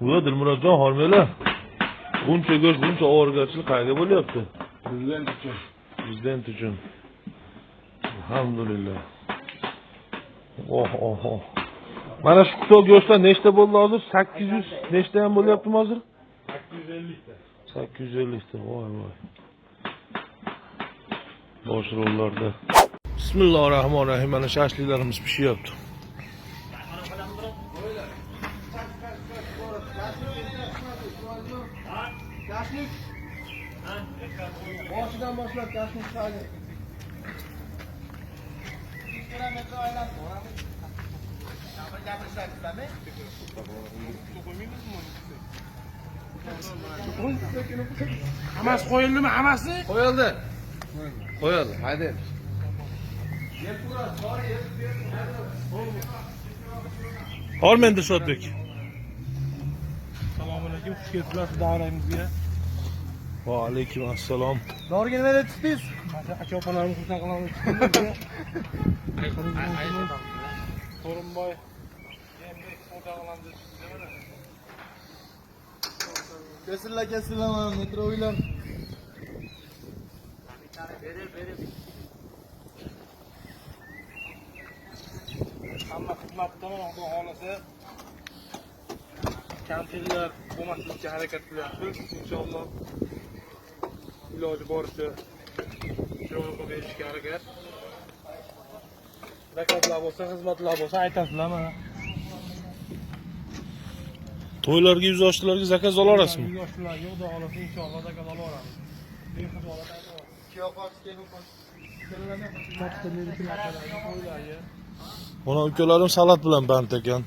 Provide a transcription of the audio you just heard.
Bu Dilmurodjon hormanglar. Buncha go'sht, buncha ovorgarchilik qayerga bo'lyapti? Prezident uchun. Alhamdulillah. Oh. Mana shu quti go'shtlar nechta bo'ldi hozir? 800 nechta ham bo'lyaptimi hozir? 850 ta. 850 ta. Voy. Bosh rollarda. Bismillahirrohmanirrohim. Mana shashliklarimiz pishyapti. Boshidan boshlab kashni chiqadi. 1 kilometr aylanib boramiz. Gapirsangizlarmi? Hammasi qo'yildimi? Hammasi? Qo'yildi. Haydi. Hormang Dilshodbek. Assalomu alaykum. Xush kelibsizlar davrangizga. Va alaykum assalom. Doriga nima aytdingiz? Aka-opalarim xursand qilamiz. To'rinboy. Endi savdo qilamiz. Kesillar mana metro o'ylan. Hamma xizmatdan Xudo xolasa kamchiliklar bo'lmaslikka harakat qilyapmiz. Inshaalloh iloji boricha joy qilib berishga harakat. Zakotlar bo'lsa, xizmatlar bo'lsa aytasizlar mana. To'ylarga, yuz ochlarga zakaz olarasizmi? Yoshlar Xudo xolasa inshaalloh zakot olamiz. Bexizolat aytamiz. Kiyoqot kelib Mana ukalarim salat bilan band ekan.